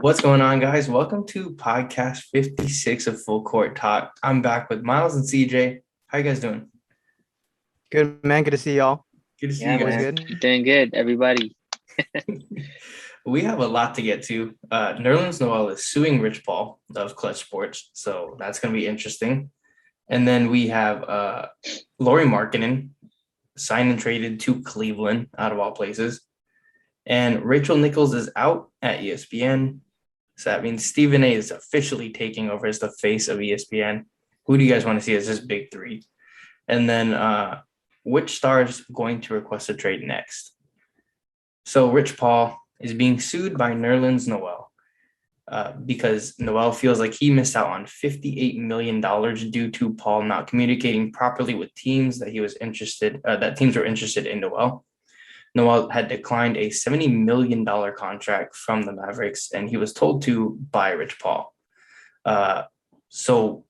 What's going on, guys? Welcome to podcast 56 of Full Court Talk. I'm back with Myles and CJ. How you guys doing? Good, man. Good to see y'all. Good to see Yeah, you Boys guys. man. good? Doing good, everybody. We have a lot to get to. Nerlens Noel is suing Rich Paul of Clutch Sports, so that's going to be interesting. And then we have Lauri Markkanen signed and traded to Cleveland, out of all places. And Rachel Nichols is out at ESPN. So that means Stephen A is officially taking over as the face of ESPN. Who do you guys want to see as this big three? And then which star is going to request a trade next? So Rich Paul is being sued by Nerlens Noel because Noel feels like he missed out on $58 million due to Paul not communicating properly with teams that teams were interested in Noel. Noel had declined a $70 million contract from the Mavericks, and he was told to by Rich Paul. So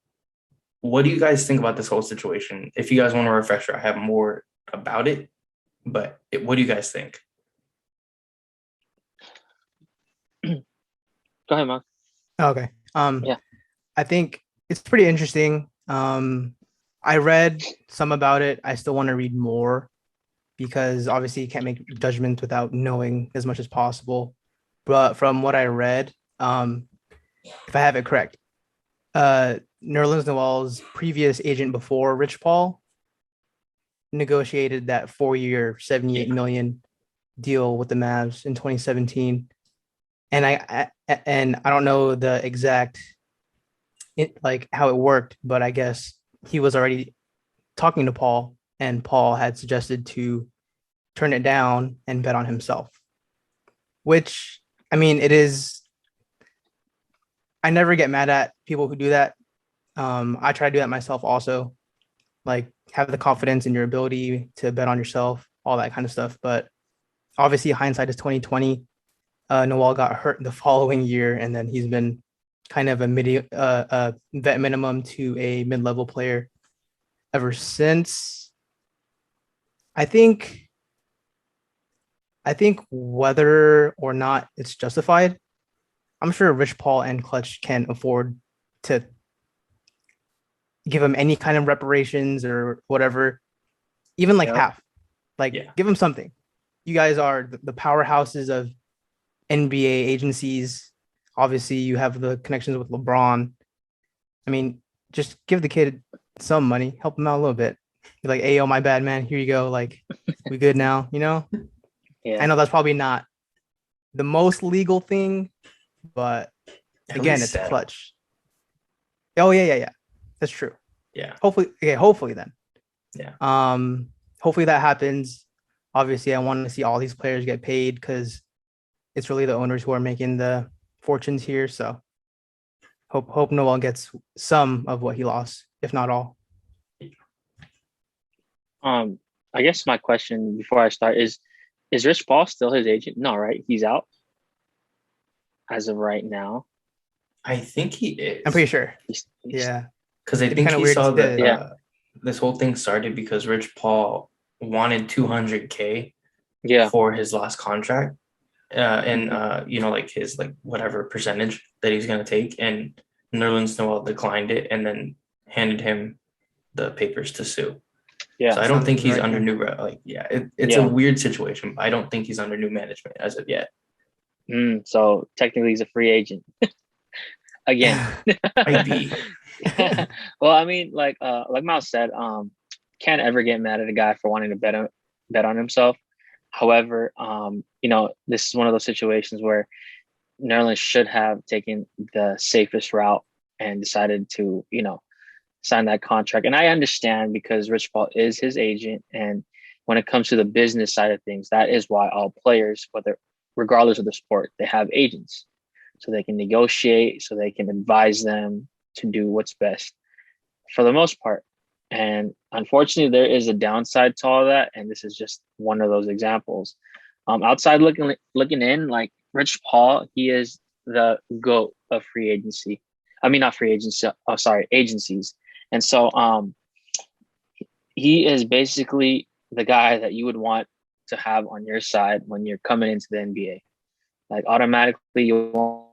what do you guys think about this whole situation? If you guys want a refresher, I have more about it, but what do you guys think? Go ahead, Mark. Okay. Yeah. I think it's pretty interesting. I read some about it. I still want to read more because obviously you can't make judgments without knowing as much as possible. But from what I read, if I have it correct, Nerlens Noel's previous agent before Rich Paul negotiated that 4-year, $78 million deal with the Mavs in 2017. And I don't know the exact how it worked, but I guess he was already talking to Paul, and Paul had suggested to turn it down and bet on himself. Which, I mean, it is. I never get mad at people who do that. I try to do that myself also, like have the confidence in your ability to bet on yourself, all that kind of stuff. But obviously, hindsight is 2020. Noel got hurt the following year, and then he's been kind of a vet minimum to a mid-level player ever since. I think whether or not it's justified, I'm sure Rich Paul and Clutch can afford to give him any kind of reparations or whatever, even like half. Give him something. You guys are the powerhouses of NBA agencies. Obviously, you have the connections with LeBron. I mean, just give the kid some money, help him out a little bit. Be like, hey, yo, my bad, man. Here you go. Like, we good now, you know? Yeah. I know that's probably not the most legal thing, but again, it's Clutch. Oh, yeah. That's true. Yeah. Hopefully then. Yeah. Hopefully that happens. Obviously, I want to see all these players get paid because it's really the owners who are making the fortunes here. So hope Noel gets some of what he lost, if not all. I guess my question before I start is Rich Paul still his agent? No, right? He's out as of right now. I think he is. I'm pretty sure. Yeah. Because I think he saw that this whole thing started because Rich Paul wanted $200K for his last contract. His whatever percentage that he's going to take, and Nerlens Noel declined it and then handed him the papers to sue. Yeah, so I don't think he's under new it's a weird situation, but I don't think he's under new management as of yet. So technically he's a free agent again. Might be. Well, I mean, like Myles said, can't ever get mad at a guy for wanting to bet on himself. However, this is one of those situations where Nerlens should have taken the safest route and decided to, sign that contract. And I understand because Rich Paul is his agent. And when it comes to the business side of things, that is why all players, regardless of the sport, they have agents. So they can negotiate, so they can advise them to do what's best for the most part. And unfortunately, there is a downside to all that. And this is just one of those examples. Outside looking in, like Rich Paul, he is the GOAT of free agency. I mean, not free agency. Oh, sorry, agencies. And so he is basically the guy that you would want to have on your side when you're coming into the NBA. Like automatically, you want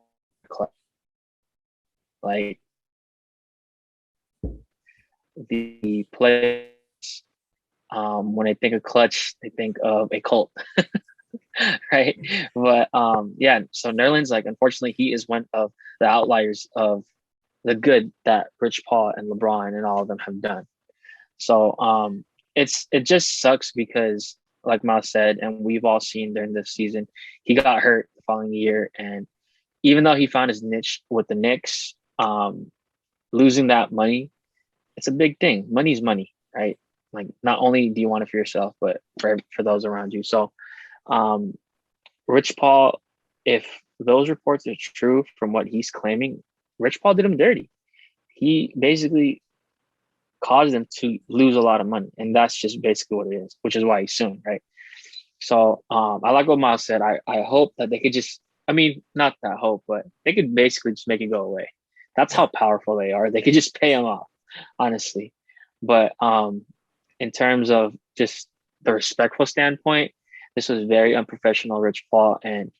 Like the players, when they think of clutch, they think of a cult, right? But yeah. So Nerlens, like, unfortunately, he is one of the outliers of the good that Rich Paul and LeBron and all of them have done. So it just sucks because, like Myles said, and we've all seen during this season, he got hurt the following year, and even though he found his niche with the Knicks, losing that money, it's a big thing. Money's money, right? Like, not only do you want it for yourself, but for those around you. So, Rich Paul, if those reports are true from what he's claiming, Rich Paul did him dirty. He basically caused them to lose a lot of money, and that's just basically what it is, which is why he's suing, right? So, I like what Myles said. I hope that they could just, I mean, not that hope, but they could basically just make it go away. That's how powerful they are. They could just pay him off, honestly. But in terms of just the respectful standpoint, this was very unprofessional, Rich Paul. And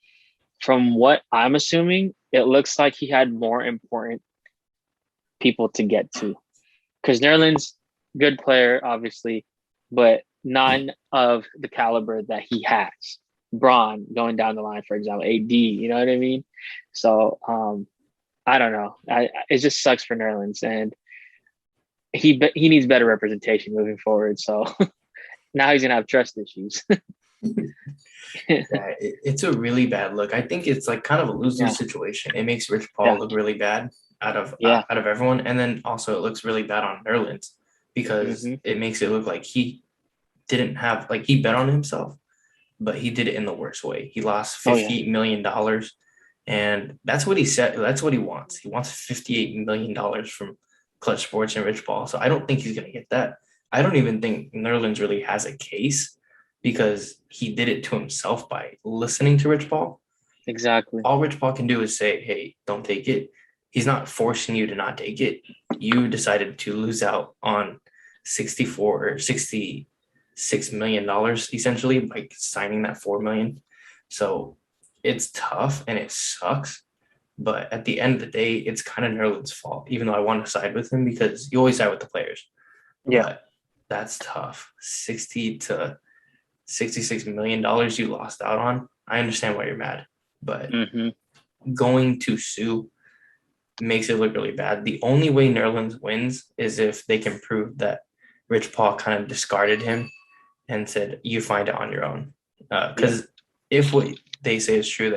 from what I'm assuming, it looks like he had more important people to get to. Because Nerlens, good player, obviously, but none of the caliber that he has. Braun going down the line, for example, AD, you know what I mean? So I don't know. It just sucks for Nerlens, and he needs better representation moving forward. So now he's gonna have trust issues. Yeah, it's a really bad look. I think it's like kind of a lose-lose situation. It makes Rich Paul look really bad out of everyone, and then also it looks really bad on Nerlens because it makes it look like he didn't have, like, he bet on himself, but he did it in the worst way. He lost $58 million, and that's what he said. That's what he wants. He wants $58 million from Clutch Sports and Rich Paul. So I don't think he's going to get that. I don't even think Nerlens really has a case because he did it to himself by listening to Rich Paul. Exactly. All Rich Paul can do is say, hey, don't take it. He's not forcing you to not take it. You decided to lose out on $64 or $66 million essentially by signing that $4 million. So it's tough and it sucks. But at the end of the day, it's kind of Nerlens' fault, even though I want to side with him because you always side with the players. Yeah. But that's tough. $60 to $66 million you lost out on. I understand why you're mad, but going to sue makes it look really bad. The only way Nerlens wins is if they can prove that Rich Paul kind of discarded him and said, you find it on your own. Because if what they say is true,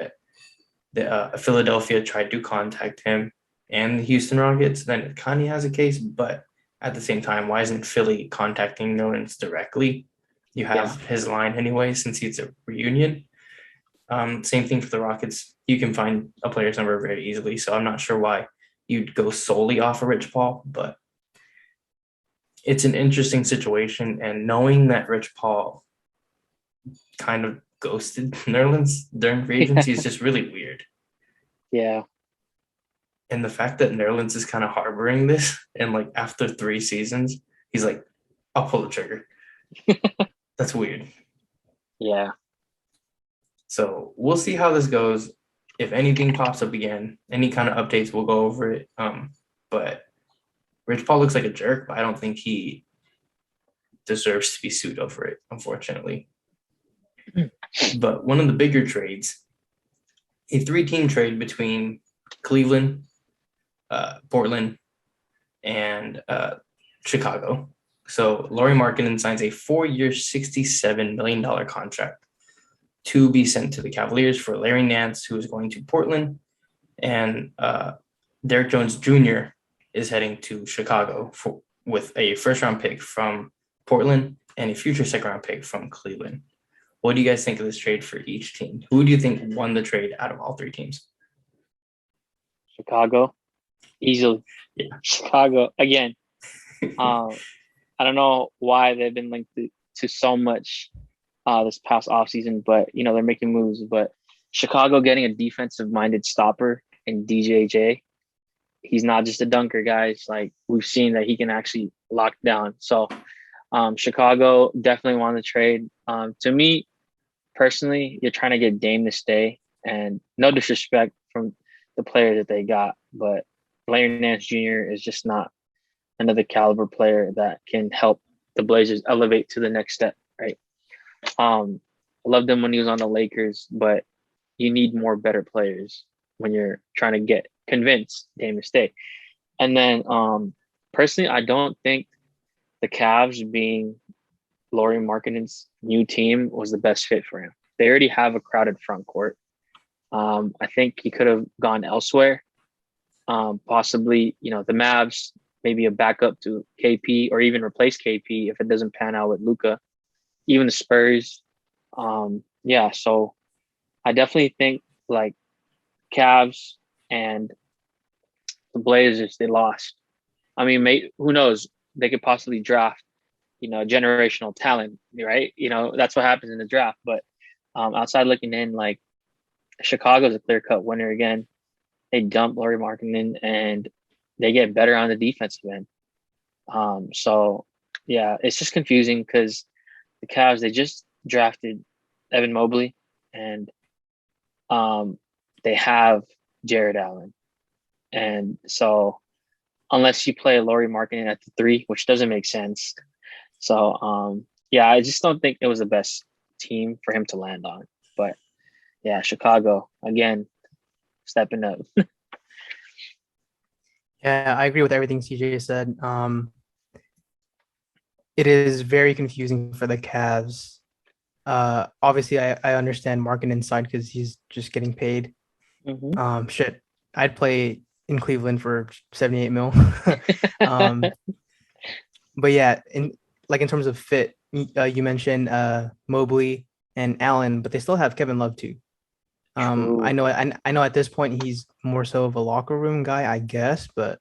that Philadelphia tried to contact him and the Houston Rockets, then it kind of has a case. But at the same time, why isn't Philly contacting Nerlens directly? You have his line anyway, since it's a reunion. Same thing for the Rockets. You can find a player's number very easily. So I'm not sure why you'd go solely off of Rich Paul, but it's an interesting situation. And knowing that Rich Paul kind of ghosted Nerlens during free agency is just really weird. Yeah. And the fact that Nerlens is kind of harboring this, and like after 3 seasons, he's like, I'll pull the trigger. That's weird. Yeah. So we'll see how this goes. If anything pops up again, any kind of updates, we'll go over it. But Rich Paul looks like a jerk, but I don't think he deserves to be sued over it, unfortunately. But one of the bigger trades, a 3-team trade between Cleveland, Portland, and Chicago. So Lauri Markkanen signs a 4-year, $67 million contract to be sent to the Cavaliers for Larry Nance, who is going to Portland, and Derrick Jones Jr. is heading to Chicago with a first-round pick from Portland and a future second-round pick from Cleveland. What do you guys think of this trade for each team? Who do you think won the trade out of all 3 teams? Chicago, easily. Yeah. Chicago again. I don't know why they've been linked to so much this past offseason, but they're making moves. But Chicago getting a defensive-minded stopper in DJJ. He's not just a dunker, guys. Like, we've seen that he can actually lock down. So Chicago definitely won the trade. To me, personally, you're trying to get Dame to stay. And no disrespect from the players that they got, but Larry Nance Jr. is just not another caliber player that can help the Blazers elevate to the next step, right? I loved him when he was on the Lakers, but you need more better players when you're trying to get convince Dame to stay. And then personally, I don't think the Cavs being Lauri Markkanen's new team was the best fit for him. They already have a crowded front court. I think he could have gone elsewhere. Possibly, the Mavs, maybe a backup to KP or even replace KP if it doesn't pan out with Luka. Even the Spurs. So I definitely think like Cavs and the Blazers, they lost. I mean, who knows? They could possibly draft, generational talent, right? That's what happens in the draft. But outside looking in, like Chicago's a clear-cut winner again. They dump Lauri Markkanen and they get better on the defensive end. It's just confusing because the Cavs, they just drafted Evan Mobley and they have Jared Allen. And so unless you play Lauri Markkanen at the 3, which doesn't make sense. So, I just don't think it was the best team for him to land on. But, Chicago, again, stepping up. Yeah, I agree with everything CJ said. It is very confusing for the Cavs. Obviously, I understand Markkanen side because he's just getting paid. Mm-hmm. I'd play in Cleveland for 78 mil. But yeah, in terms of fit, you mentioned Mobley and Allen, but they still have Kevin Love too. I know at this point he's more so of a locker room guy, I guess, but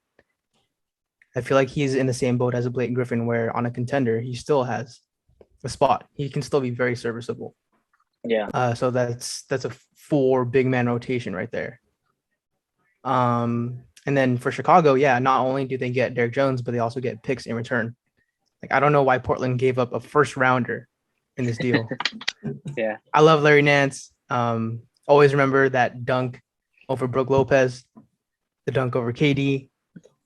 I feel like he's in the same boat as a Blake Griffin, where on a contender he still has a spot. He can still be very serviceable. Yeah. So that's a 4 big man rotation right there. And then for Chicago, not only do they get Derrick Jones, but they also get picks in return. Like, I don't know why Portland gave up a first rounder in this deal. Yeah. I love Larry Nance. Always remember that dunk over Brook Lopez, the dunk over KD.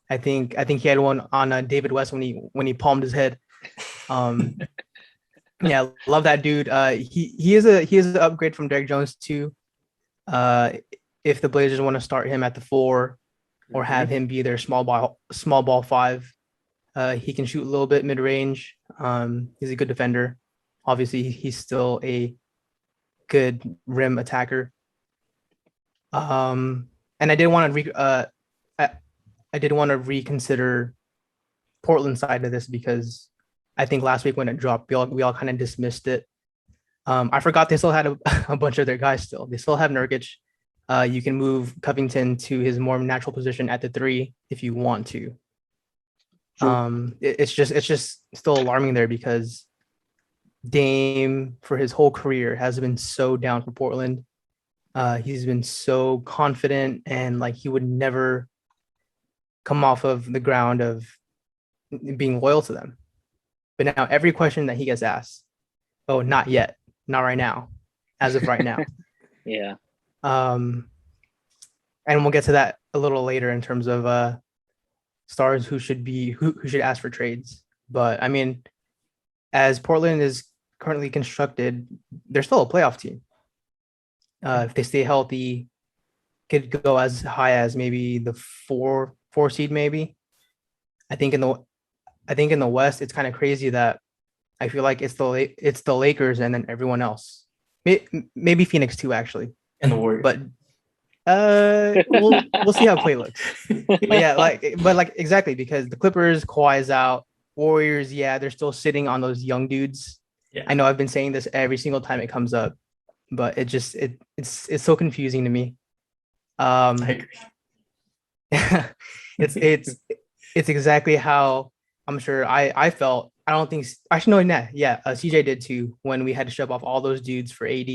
I think he had one on David West when he palmed his head. Love that dude. He is an upgrade from Derrick Jones too. If the Blazers want to start him at the 4 or have him be their small ball 5, he can shoot a little bit mid range. He's a good defender. Obviously, he's still a good rim attacker. And I did want to reconsider Portland's side of this because I think last week when it dropped, we all kind of dismissed it. I forgot they still had a bunch of their guys still. They still have Nurkic. You can move Covington to his more natural position at the 3 if you want to. It's just still alarming there because Dame for his whole career has been so down for Portland. He's been so confident and like he would never come off of the ground of being loyal to them. But now every question that he gets asked, oh, not yet, not right now, as of right now. Yeah. And we'll get to that a little later in terms of stars who should ask for trades. But I mean, as Portland is currently constructed, they're still a playoff team. If they stay healthy, could go as high as maybe the 4 seed, maybe. I think in the West, it's kind of crazy that I feel like it's the Lakers and then everyone else. Maybe Phoenix too, actually. And the Warriors. But we'll see how Clay looks. But exactly, because the Clippers, Kawhi's out. Warriors, they're still sitting on those young dudes. Yeah. I know I've been saying this every single time it comes up, but it's so confusing to me. I agree. It's exactly how I'm sure I felt. I don't think actually no, CJ did too when we had to shove off all those dudes for AD.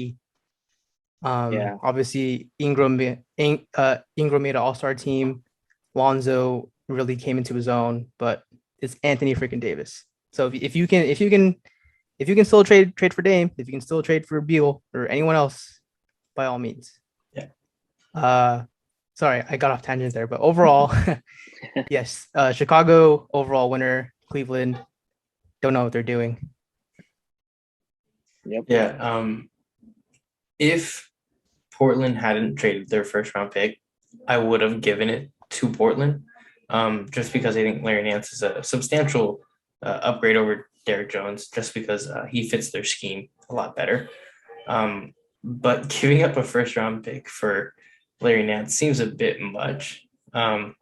Obviously Ingram made an all-star team. Lonzo really came into his own, but it's Anthony freaking Davis. So if you can still trade for Dame, if you can still trade for Beal or anyone else, by all means. Yeah. Sorry, I got off tangent there, but overall, yes, Chicago overall winner, Cleveland don't know what they're doing. Yep. Yeah. If Portland hadn't traded their first round pick, I would have given it to Portland, just because I think Larry Nance is a substantial upgrade over Derrick Jones, just because he fits their scheme a lot better. But giving up a first round pick for Larry Nance seems a bit much. And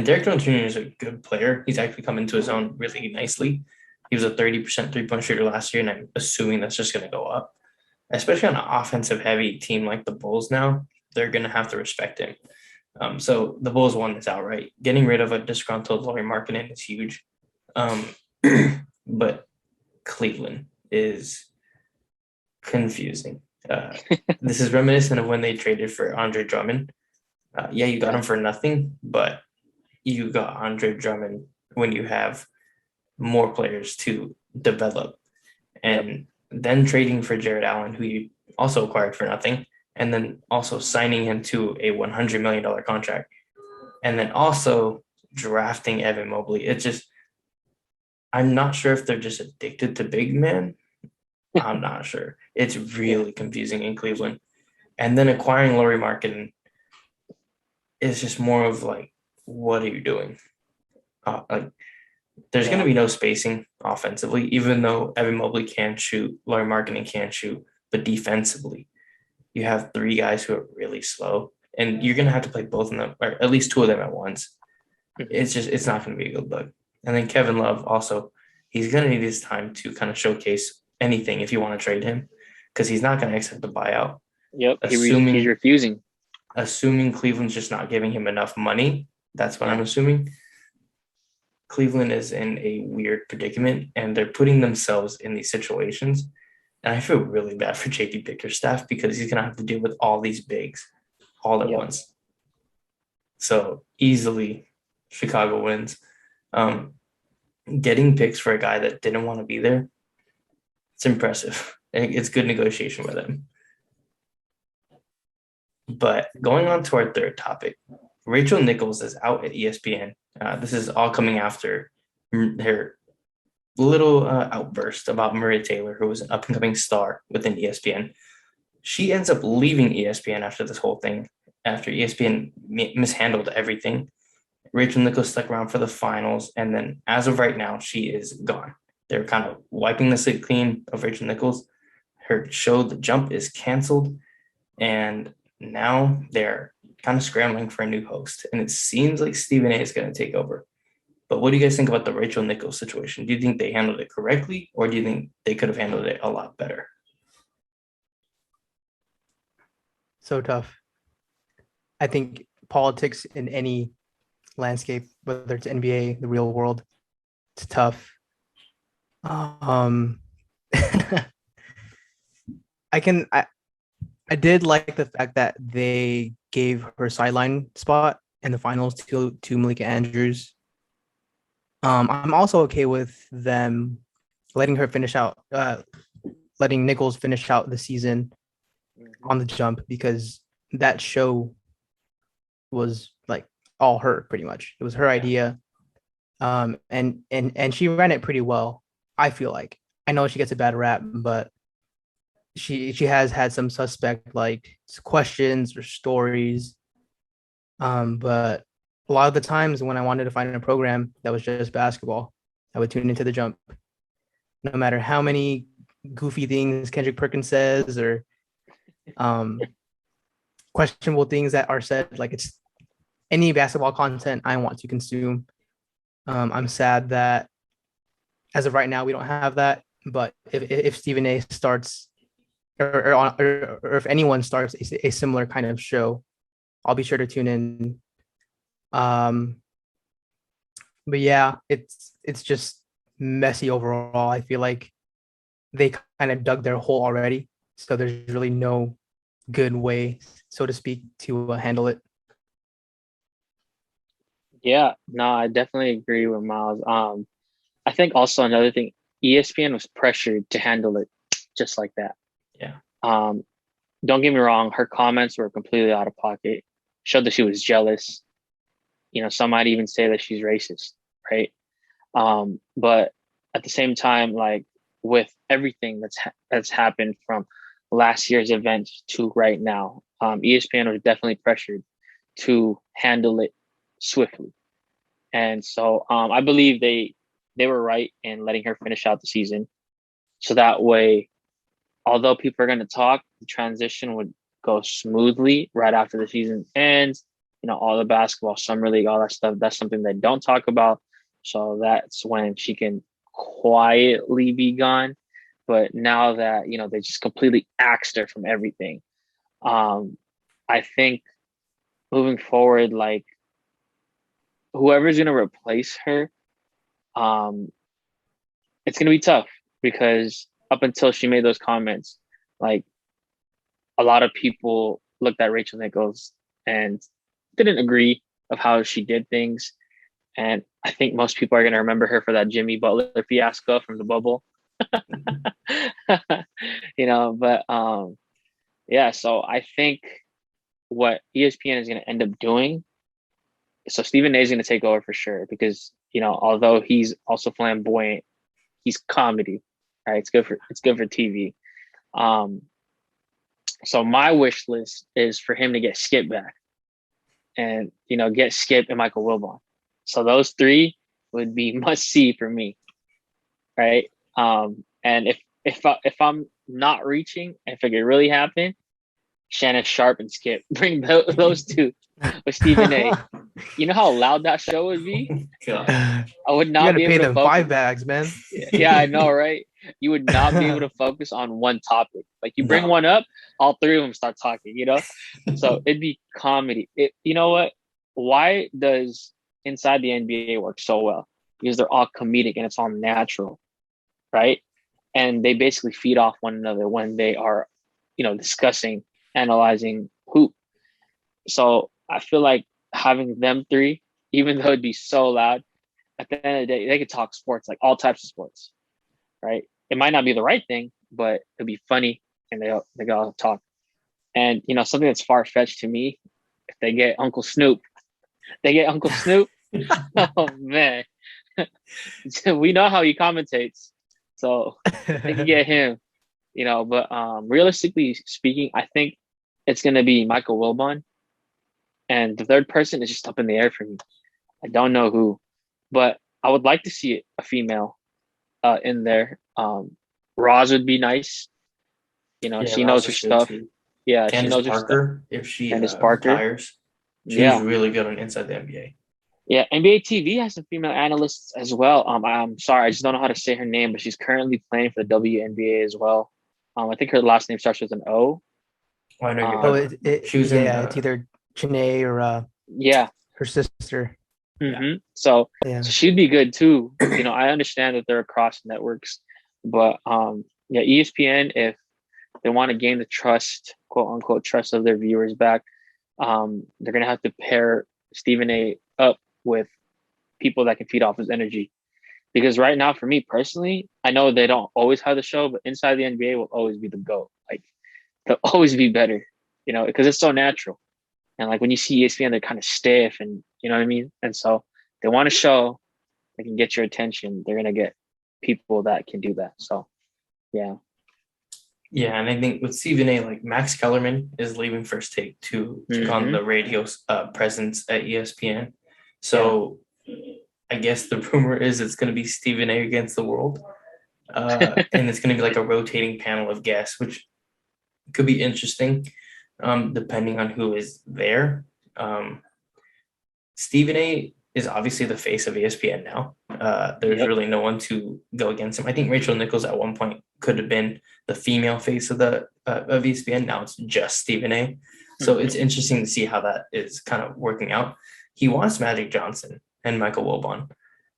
Derrick Jones Jr. is a good player. He's actually come into his own really nicely. He was a 30% 3-point shooter last year, and I'm assuming that's just going to go up, especially on an offensive heavy team like the Bulls now. They're going to have to respect him. So the Bulls won this outright. Getting rid of a disgruntled Lauri Markkanen is huge. But Cleveland is confusing. This is reminiscent of when they traded for Andre Drummond. Yeah, you got him for nothing, but you got Andre Drummond when you have more players to develop. And then trading for Jared Allen, who you also acquired for nothing, and then also signing him to a $100 million contract, and then also drafting Evan Mobley. It's just, I'm not sure if they're just addicted to big men. I'm not sure. It's really confusing in Cleveland. And then acquiring Lauri Markkanen is just more of like, what are you doing? There's going to be no spacing offensively, even though Evan Mobley can shoot, Lauri Markkanen can shoot, but defensively, you have three guys who are really slow, and you're going to have to play both of them, or at least two of them at once. It's not going to be a good look. And then Kevin Love also, he's going to need his time to kind of showcase anything if you want to trade him, because he's not going to accept the buyout. Yep, he's refusing. Assuming Cleveland's just not giving him enough money, that's what I'm assuming. Cleveland is in a weird predicament, and they're putting themselves in these situations. And I feel really bad for JT Bickerstaff, because he's going to have to deal with all these bigs all at once. So easily, Chicago wins. Getting picks for a guy that didn't want to be there, it's impressive. It's good negotiation with him. But going on to our third topic, Rachel Nichols is out at ESPN. This is all coming after her little outburst about Maria Taylor, who was an up-and-coming star within ESPN. She ends up leaving ESPN after this whole thing, after ESPN mishandled everything. Rachel Nichols stuck around for the finals, and then as of right now, she is gone. They're kind of wiping the slate clean of Rachel Nichols. Her show, The Jump, is canceled, and now they're kind of scrambling for a new host, and it seems like Stephen A is going to take over. But what do you guys think about the Rachel Nichols situation? Do you think they handled it correctly, or do you think they could have handled it a lot better? So tough. I think politics in any landscape, whether it's NBA, the real world, it's tough. I did like the fact that they gave her sideline spot in the finals to Malika Andrews. I'm also okay with them letting Nichols finish out the season on The Jump, because that show was like all her, pretty much. It was her idea. And she ran it pretty well, I feel like. I know she gets a bad rap, but she has had some suspect like questions or stories. But a lot of the times when I wanted to find a program that was just basketball, I would tune into The Jump. No matter how many goofy things Kendrick Perkins says, or questionable things that are said, like, it's any basketball content I want to consume. I'm sad that as of right now we don't have that. But if Stephen A starts, or if anyone starts a similar kind of show, I'll be sure to tune in. But yeah, it's just messy overall. I feel like they kind of dug their hole already, so there's really no good way, so to speak, to handle it. Yeah, no, I definitely agree with Myles. I think also another thing, ESPN was pressured to handle it just like that. Yeah. Don't get me wrong, her comments were completely out of pocket. showed that she was jealous. Some might even say that she's racist, right? But at the same time, like with everything that's happened from last year's event to right now, ESPN was definitely pressured to handle it swiftly. And so I believe they were right in letting her finish out the season. So that way, although people are going to talk, the transition would go smoothly right after the season ends. All the basketball, summer league, all that stuff, that's something they don't talk about. So that's when she can quietly be gone. But now that, they just completely axed her from everything. I think moving forward, like whoever's going to replace her, it's going to be tough because up until she made those comments, like a lot of people looked at Rachel Nichols and didn't agree of how she did things. And I think most people are going to remember her for that Jimmy Butler fiasco from the bubble. But yeah, so I think what ESPN is going to end up doing, so Stephen A is going to take over for sure because, although he's also flamboyant, he's comedy, right? It's good for TV. So my wish list is for him to get Skip back and, get Skip and Michael Wilbon. So those three would be must see for me. Right. And if I'm not reaching, if it could really happen, Shannon Sharp and Skip, bring those two with Stephen A. You know how loud that show would be? God. I would not be pay able to them focus. 5 bags, man. Yeah, I know, right? You would not be able to focus on one topic. Like you bring one up, all three of them start talking, So it'd be comedy. You know what? Why does Inside the NBA work so well? Because they're all comedic and it's all natural, right? And they basically feed off one another when they are, discussing, analyzing hoop. So I feel like having them three, even though it'd be so loud, at the end of the day, they could talk sports, like all types of sports, right? It might not be the right thing, but it'd be funny and they all talk. And, something that's far-fetched to me, if they get Uncle Snoop, oh, man. We know how he commentates. So they can get him, but realistically speaking, I think it's going to be Michael Wilbon. And the third person is just up in the air for me. I don't know who, but I would like to see a female in there. Roz would be nice. She knows her stuff. Too. Yeah, Candace she knows Parker, her stuff. if she Parker retires, she's really good on Inside the NBA. Yeah, NBA TV has some female analysts as well. I'm sorry, I just don't know how to say her name, but she's currently playing for the WNBA as well. I think her last name starts with an O. Oh, I know you're she was it's either Chene or her sister. Mm-hmm. So she'd be good too. I understand that they're across networks, but ESPN, if they want to gain the trust, quote unquote, trust of their viewers back, they're gonna have to pair Stephen A up with people that can feed off his energy. Because right now, for me personally, I know they don't always have the show, but Inside the NBA will always be the GOAT. Like they'll always be better, because it's so natural. And like when you see ESPN, they're kind of stiff, and you know what I mean. And so they want a show that can get your attention. They're gonna get people that can do that. So, yeah. Yeah, and I think with Stephen A, like Max Kellerman is leaving First Take to take on the radio presence at ESPN. So I guess the rumor is it's going to be Stephen A against the world. And it's going to be like a rotating panel of guests, which could be interesting depending on who is there. Stephen A is obviously the face of ESPN now. There's really no one to go against him. I think Rachel Nichols at one point could have been the female face of of ESPN. Now it's just Stephen A. So it's interesting to see how that is kind of working out. He wants Magic Johnson and Michael Wilbon.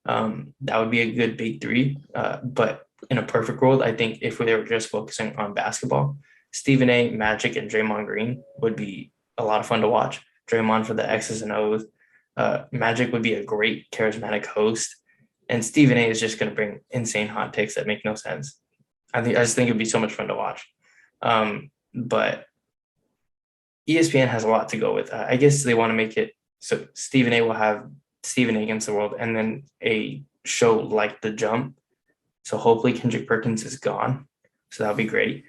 That would be a good big three. But in a perfect world, I think if we were just focusing on basketball, Stephen A, Magic, and Draymond Green would be a lot of fun to watch. Draymond for the X's and O's. Magic would be a great charismatic host. And Stephen A is just going to bring insane hot takes that make no sense. I just think it'd be so much fun to watch. But ESPN has a lot to go with. I guess they want to make it so Stephen A will have Stephen A against the world, and then a show like The Jump. So hopefully Kendrick Perkins is gone. So that'll be great.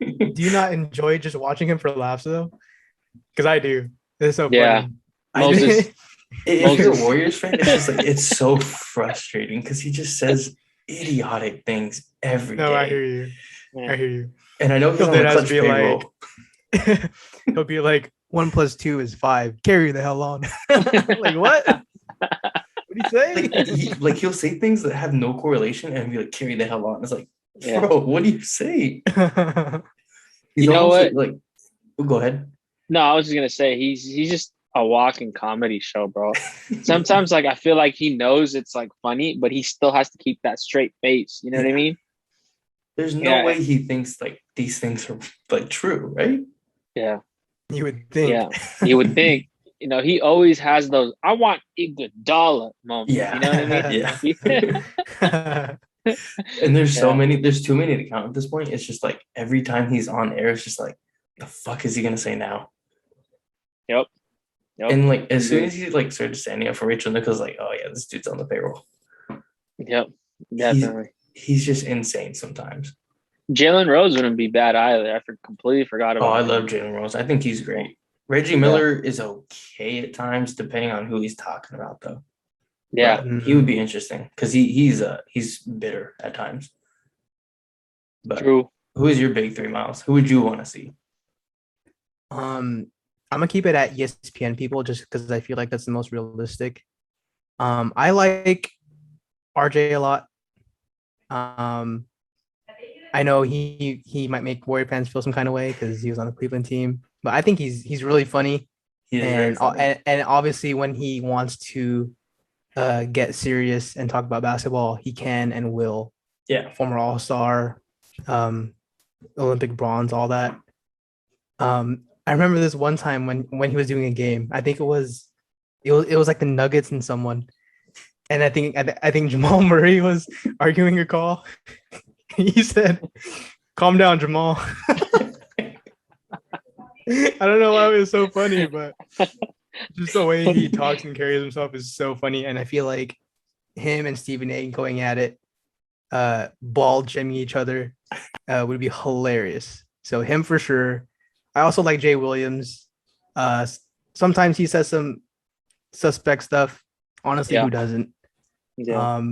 Do you not enjoy just watching him for laughs though? Because I do. It's so Yeah. funny. Moses. If you're a Warriors fan, it's just like it's so frustrating because he just says idiotic things every day. No, I hear you. Yeah. I hear you. And I know he's on the clutch payroll. He'll be like 1 + 2 is 5. Carry the hell on. Like what? What do you say? Like he'll say things that have no correlation and be like, carry the hell on. It's like, Yeah. bro, what do you say? He's You know almost what? like oh, go ahead. No, I was just gonna say he's just a walking comedy show, bro. Sometimes like I feel like he knows it's like funny, but he still has to keep that straight face. You know what I mean? There's no way he thinks like these things are like true, right? Yeah. You would think. Yeah. You would think. You know, he always has those "I want Iguodala" moments. Yeah. You know what I mean? Yeah. And there's so many, there's too many to count at this point. It's just like every time he's on air, it's just like, the fuck is he gonna say now? Yep. And like as soon as he like started standing up for Rachel Nichols, like, oh yeah, this dude's on the payroll. Yep. Definitely. He's just insane sometimes. Jalen Rose wouldn't be bad either. I completely forgot about I him. love Jalen Rose. I think he's great. Reggie Miller is okay at times, depending on who he's talking about, though. Yeah, but he would be interesting because he's bitter at times. But true. Who is your big three, Myles? Who would you want to see? I'm gonna keep it at ESPN people just because I feel like that's the most realistic. I like RJ a lot. I know he might make Warrior fans feel some kind of way because he was on the Cleveland team, but I think he's really funny. And obviously when he wants to get serious and talk about basketball, he can and will. Yeah, former All-Star, Olympic bronze, all that. I remember this one time when he was doing a game. I think it was like the Nuggets and someone, and I think Jamal Murray was arguing a call. He said, "Calm down, Jamal." I don't know why it was so funny, but just the way he talks and carries himself is so funny. And I feel like him and Stephen A going at it, ball jamming each other, would be hilarious. So him for sure. I also like Jay Williams. Sometimes he says some suspect stuff. Honestly, who doesn't? Yeah.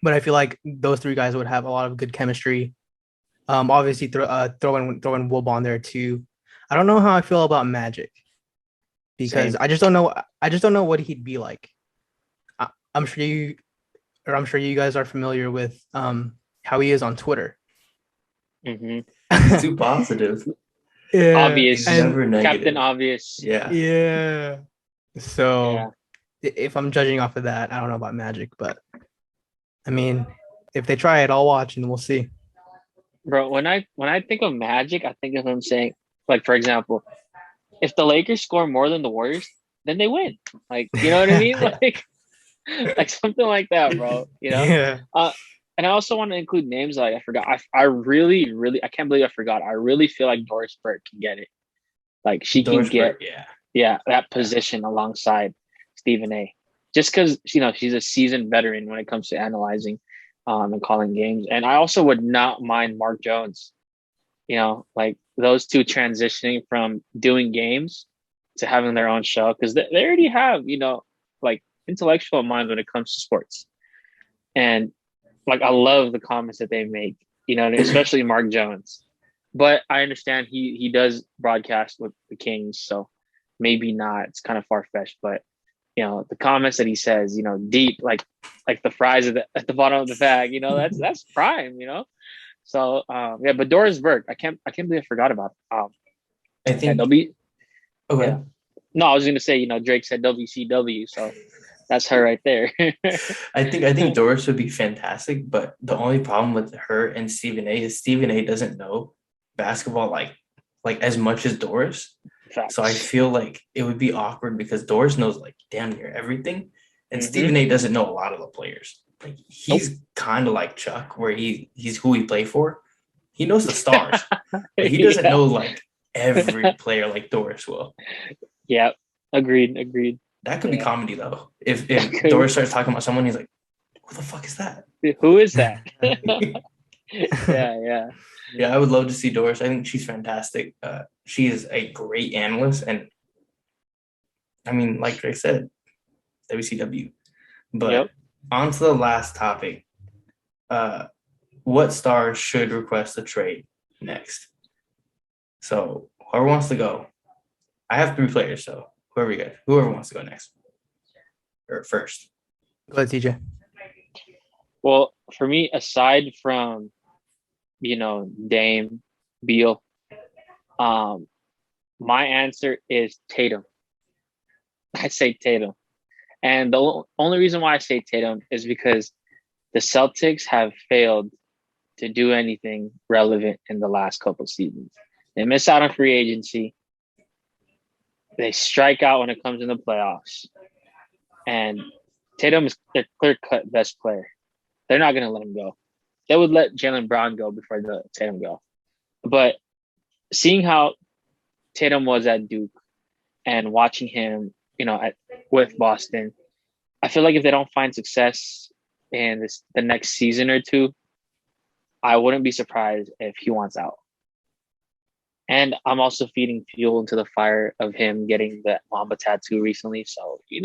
But I feel like those three guys would have a lot of good chemistry. Obviously, throwing Will on there too. I don't know how I feel about Magic because Same. I just don't know what he'd be like. I'm sure you guys are familiar with how he is on Twitter. Mm-hmm. Too positive. Yeah, Obvious. Never negative. Captain Obvious. Yeah. So if I'm judging off of that, I don't know about Magic, but I mean, if they try it, I'll watch and we'll see. Bro, when I think of Magic, I think of him saying, like, for example, if the Lakers score more than the Warriors, then they win. Like, you know what I mean? Like something like that, bro. You know? Yeah. And I also want to include names like I forgot. I really, really, I can't believe I forgot. I really feel like Doris Burke can get it. Like she can get, that position alongside Stephen A. Just because she's a seasoned veteran when it comes to analyzing, and calling games. And I also would not mind Mark Jones. Like those two transitioning from doing games to having their own show because they already have like intellectual minds when it comes to sports. And like I love the comments that they make, especially Mark Jones. But I understand he does broadcast with the Kings, so maybe not. It's kind of far fetched, but the comments that he says, deep, like the fries at the bottom of the bag, that's prime, So but Doris Burke, I can't believe I forgot about it. I think they'll be. Okay. Yeah. No, I was going to say, Drake said WCW, so that's her right there. I think Doris would be fantastic, but the only problem with her and Stephen A is Stephen A doesn't know basketball like as much as Doris. Facts. So I feel like it would be awkward because Doris knows like damn near everything, and Mhm. Stephen A doesn't know a lot of the players. Like he's kind of like Chuck, where he's who he play for, He knows the stars, but he doesn't know like every player like Doris will. Yeah, agreed. That could be comedy though. If Okay. Doris starts talking about someone, he's like, "Who the fuck is that?" Who is that? Yeah. Yeah, I would love to see Doris. I think she's fantastic. She is a great analyst, and I mean, like Drake said, WCW. But on to the last topic. What stars should request a trade next? So whoever wants to go. I have 3 players, so whoever wants to go next or first. Go ahead, TJ. Well, for me, aside from Dame, Beal, my answer is Tatum. I say Tatum. And the only reason why I say Tatum is because the Celtics have failed to do anything relevant in the last couple seasons. They miss out on free agency. They strike out when it comes in the playoffs. And Tatum is their clear-cut best player. They're not going to let him go. They would let Jaylen Brown go before they let Tatum go. But seeing how Tatum was at Duke and watching him, with Boston, I feel like if they don't find success in the next season or two, I wouldn't be surprised if he wants out. And I'm also feeding fuel into the fire of him getting the Mamba tattoo recently. So, he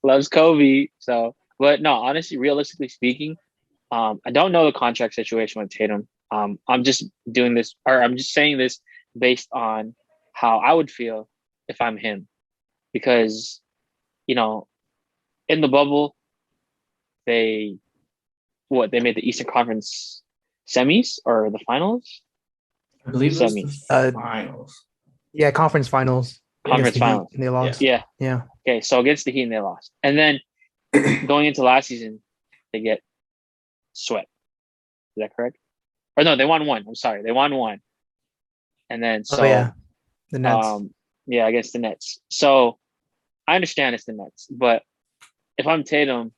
loves Kobe. So, but no, honestly, realistically speaking, I don't know the contract situation with Tatum. I'm just saying this based on how I would feel if I'm him. Because, in the bubble, they made the Eastern Conference semis or the finals? I believe semis. The finals. Yeah, conference finals. Conference finals. And they lost. Yeah. Okay, so against the Heat and they lost. And then going into last season, they get swept. Is that correct? Or no, they won one. I'm sorry. They won one. And then the Nets. Against the Nets. So I understand it's the Nets, but if I'm Tatum,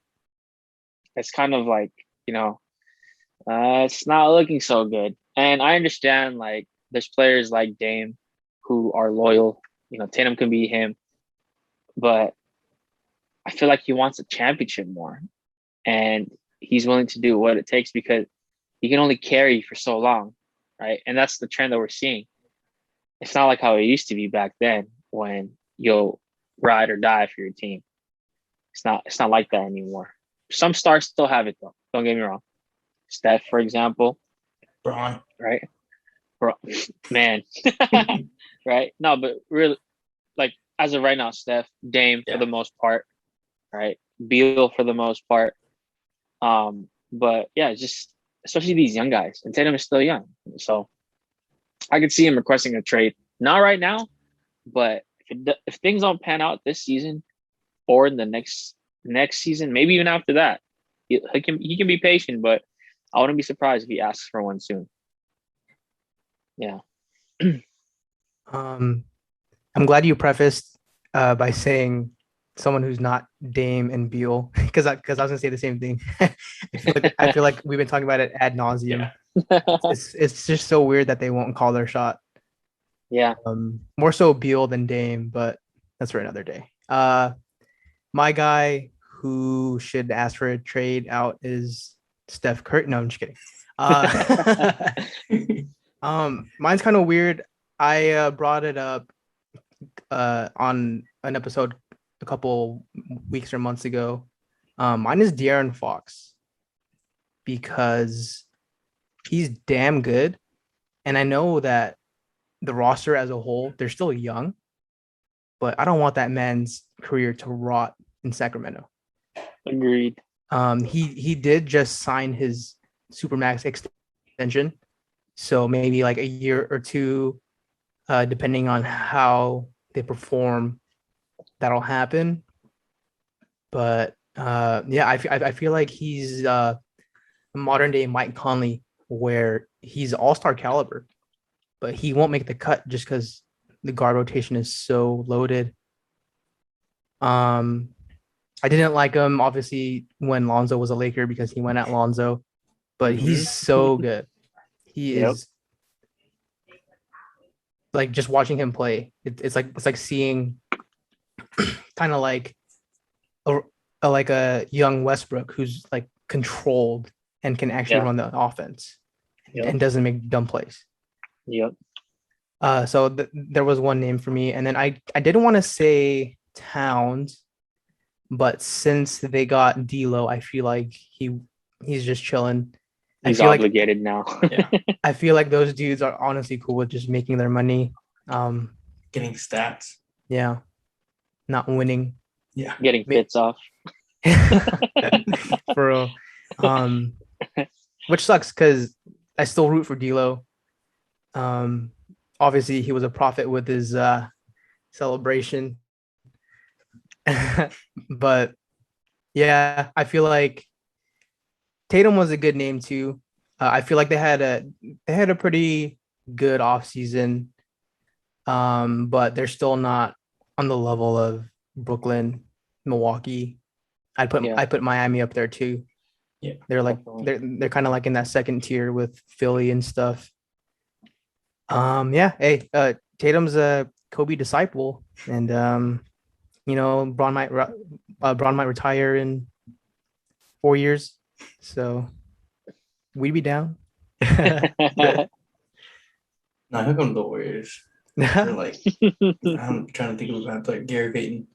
it's kind of like, it's not looking so good. And I understand like there's players like Dame who are loyal. Tatum can be him, but I feel like he wants a championship more, and he's willing to do what it takes because he can only carry for so long, right? And that's the trend that we're seeing. It's not like how it used to be back then when you'll ride or die for your team. It's not like that anymore. Some stars still have it though. Don't get me wrong. Steph, for example. Braun. Right? Man. Right? No, but really, like, as of right now, Steph, Dame for the most part, right? Beal for the most part. But yeah, just especially these young guys. And Tatum is still young. So I could see him requesting a trade. Not right now, but if things don't pan out this season or in the next season, maybe even after that, he can be patient, but I wouldn't be surprised if he asks for one soon. Yeah. I'm glad you prefaced by saying someone who's not Dame and Beal, because I was gonna say the same thing. I feel like we've been talking about it ad nauseum. Yeah. It's just so weird that they won't call their shot. Yeah. More so Beal than Dame, but that's for another day. My guy who should ask for a trade out is Steph Curry. No, I'm just kidding. Mine's kind of weird. I brought it up on an episode a couple weeks or months ago. Mine is De'Aaron Fox because he's damn good. And I know that the roster as a whole, they're still young, but I don't want that man's career to rot in Sacramento. Agreed. He did just sign his Supermax extension. So maybe like a year or two, depending on how they perform, that'll happen. But I feel like he's a modern day Mike Conley, where he's all-star caliber, but he won't make the cut just because the guard rotation is so loaded. I didn't like him obviously when Lonzo was a Laker because he went at Lonzo, but he's so good. He Yep. is like just watching him play. It's like seeing kind of like like a young Westbrook who's like controlled and can actually Yeah. run the offense Yep. and doesn't make dumb plays. Yep. So there was one name for me, and then I didn't want to say Towns, but since they got D'Lo, I feel like he's just chilling. He's I feel obligated now. Yeah. I feel like those dudes are honestly cool with just making their money. Getting stats. Yeah, not winning. Yeah. Getting fits off. For real. Which sucks because I still root for D'Lo. Obviously he was a prophet with his celebration. But yeah, I feel like Tatum was a good name too. I feel like they had a pretty good offseason. But they're still not on the level of Brooklyn, Milwaukee. I put Miami up there too. Yeah, they're like definitely. they're kind of like in that second tier with Philly and stuff. Yeah. Hey, Tatum's a Kobe disciple, and Braun might retire in 4 years, so we'd be down. No, he'll come to the Warriors. They're like, I'm trying to think of a bad player. Gary Payton.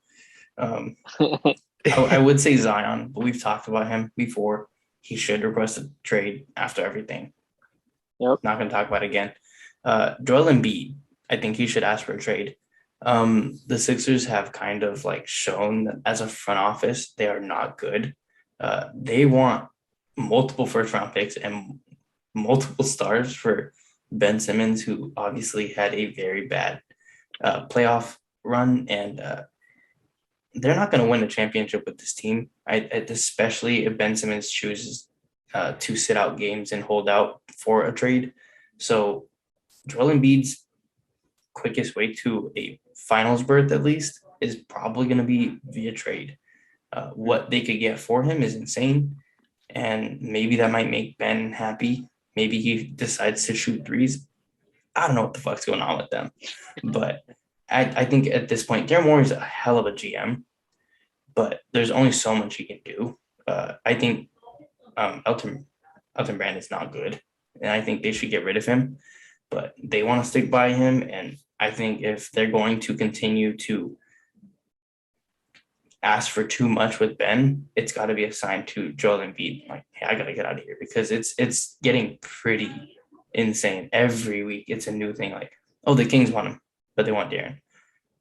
I would say Zion, but we've talked about him before. He should request a trade after everything. Yep. Not going to talk about it again. Joel Embiid, I think he should ask for a trade. The Sixers have kind of like shown that as a front office, they are not good. They want multiple first-round picks and multiple stars for Ben Simmons, who obviously had a very bad playoff run, and they're not going to win a championship with this team, especially if Ben Simmons chooses to sit out games and hold out for a trade. So Joel Embiid's quickest way to a finals berth, at least, is probably going to be via trade. What they could get for him is insane, and maybe that might make Ben happy. Maybe he decides to shoot threes. I don't know what the fuck's going on with them, but I think at this point, Daryl Morey is a hell of a GM, but there's only so much he can do. I think Elton Brand is not good, and I think they should get rid of him, but they want to stick by him. And I think if they're going to continue to ask for too much with Ben, it's got to be assigned to Joel Embiid. Like, hey, I got to get out of here, because it's getting pretty insane. Every week, it's a new thing. Like, oh, the Kings want him, but they want Darren.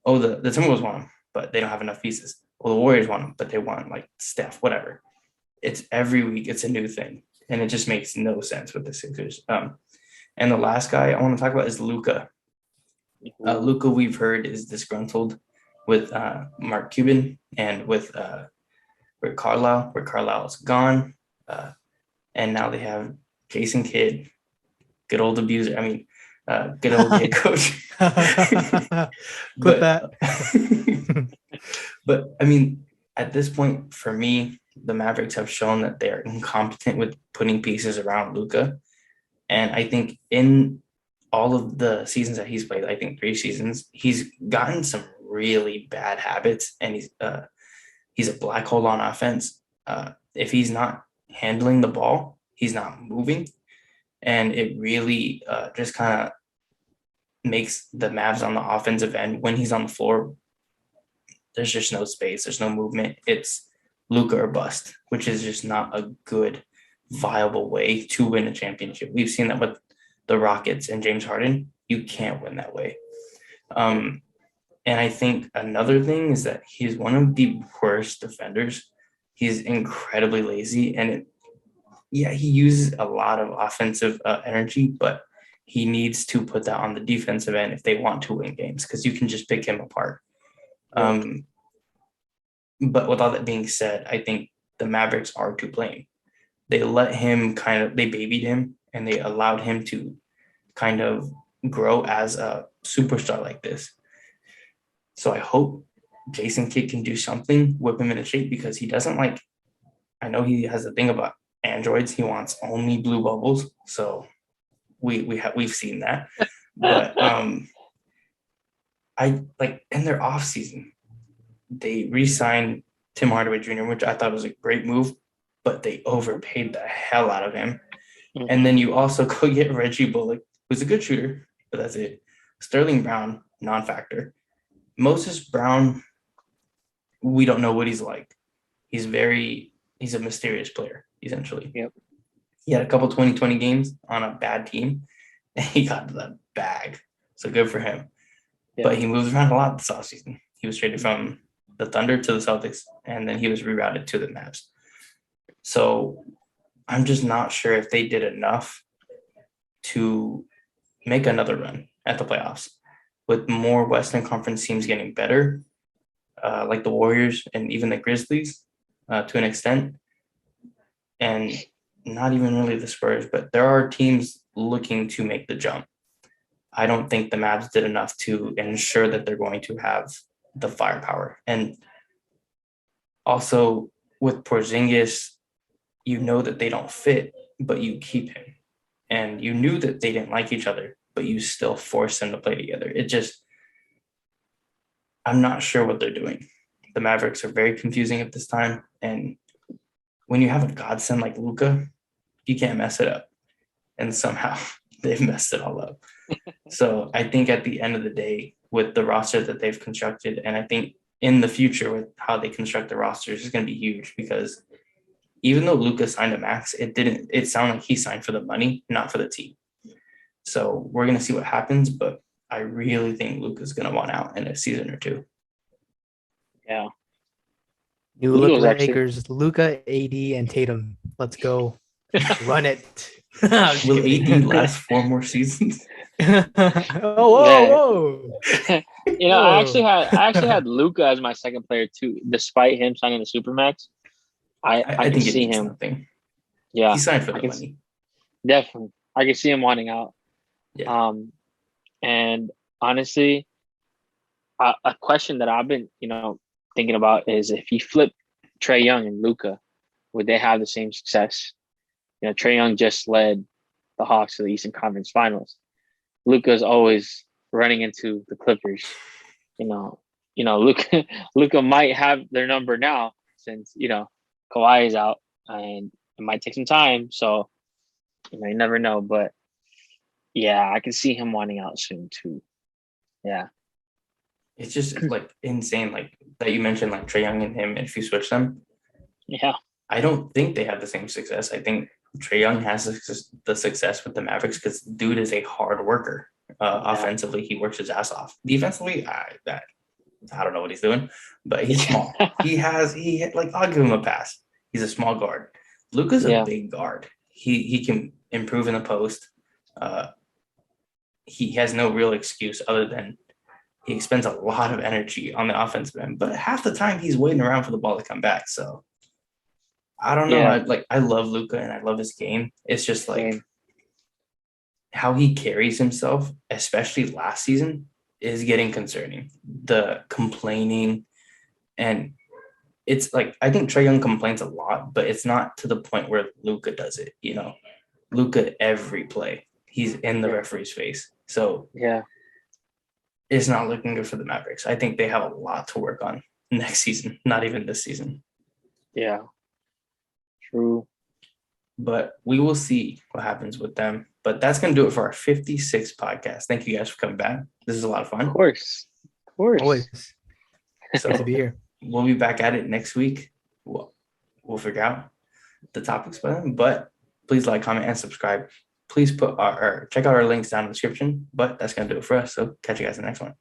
Oh, the Timberwolves want him, but they don't have enough pieces. Well, the Warriors want him, but they want like Steph, whatever. It's every week, it's a new thing, and it just makes no sense with the Sixers. And the last guy I want to talk about is Luka. Luka, we've heard, is disgruntled with Mark Cuban and with Rick Carlisle. Rick Carlisle is gone, and now they have Jason Kidd, good old abuser. I mean, good old head coach. But I mean, at this point, for me, the Mavericks have shown that they're incompetent with putting pieces around Luka. And I think in all of the seasons that he's played, I think 3 seasons, he's gotten some really bad habits, and he's a black hole on offense. If he's not handling the ball, he's not moving. And it really just kind of makes the Mavs on the offensive end, when he's on the floor, there's just no space. There's no movement. It's Luka or bust, which is just not a good, viable way to win a championship. We've seen that with the Rockets and James Harden. You can't win that way. And I think another thing is that he's one of the worst defenders. He's incredibly lazy, and he uses a lot of offensive energy, but he needs to put that on the defensive end if they want to win games, because you can just pick him apart. But with all that being said, I think the Mavericks are to blame. They let him they babied him, and they allowed him to kind of grow as a superstar like this. So I hope Jason Kidd can do something, whip him into shape, because he doesn't I know he has a thing about androids. He wants only blue bubbles. So we've seen that. But I like in their offseason, they re-signed Tim Hardaway Jr., which I thought was a great move, but they overpaid the hell out of him. Mhm. And then you also go get Reggie Bullock, who's a good shooter, but that's it. Sterling Brown, non-factor. Moses Brown, we don't know what he's like. He's a mysterious player, essentially. Yep. He had a couple 2020 games on a bad team, and he got the bag. So good for him. Yeah. But he moves around a lot this offseason. He was traded from the Thunder to the Celtics, and then he was rerouted to the Mavs. So I'm just not sure if they did enough to make another run at the playoffs. With more Western Conference teams getting better, like the Warriors and even the Grizzlies to an extent, and not even really the Spurs, but there are teams looking to make the jump. I don't think the Mavs did enough to ensure that they're going to have the firepower. And also with Porzingis, you know that they don't fit, but you keep him. And you knew that they didn't like each other, but you still force them to play together. I'm not sure what they're doing. The Mavericks are very confusing at this time. And when you have a godsend like Luka, you can't mess it up. And somehow they've messed it all up. So I think at the end of the day, with the roster that they've constructed, and I think in the future with how they construct the rosters is going to be huge, because even though Luka signed a max, it sounded like he signed for the money, not for the team. So we're going to see what happens, but I really think Luka's going to want out in a season or two. Yeah. New Eagles, look actually. Lakers, Luka, AD, and Tatum. Let's go. Run it. I'm just Will kidding. AD last 4 more seasons? Whoa. I actually had Luka as my second player too, despite him signing the Supermax. I I can think it see means him. nothing. Yeah, He signed for I the can money. definitely. I can see him wanting out. Yeah. And honestly, a question that I've been, thinking about is if you flip Trae Young and Luka, would they have the same success? Trae Young just led the Hawks to the Eastern Conference Finals. Luka's always running into the Clippers. Luka might have their number now since Kawhi is out, and it might take some time. So you never know, but yeah, I can see him wanting out soon too. Yeah. It's just like insane, like that you mentioned, like Trae Young and him. If you switch them, Yeah. I don't think they have the same success. I think Trae Young has the success with the Mavericks because dude is a hard worker. Offensively, he works his ass off. Defensively, I don't know what he's doing, but he's small. I'll give him a pass. He's a small guard. Luka's a big guard. He can improve in the post. He has no real excuse other than he expends a lot of energy on the offensive end, but half the time he's waiting around for the ball to come back. So I don't know. Yeah. I love Luka and I love his game. It's just like Same. how he carries himself, especially last season, is getting concerning. The complaining, and it's like I think Trae Young complains a lot, but it's not to the point where Luka does it. Luka every play he's in the referee's face. So Yeah. it's not looking good for the Mavericks. I think they have a lot to work on next season, not even this season. Yeah. True. But we will see what happens with them. But that's going to do it for our 56th podcast. Thank you guys for coming back. This is a lot of fun. Of course. Always. So Good to be here. We'll be back at it next week. We'll figure out the topics by then. But please like, comment, and subscribe. Please check out our links down in the description. But that's going to do it for us. So catch you guys in the next one.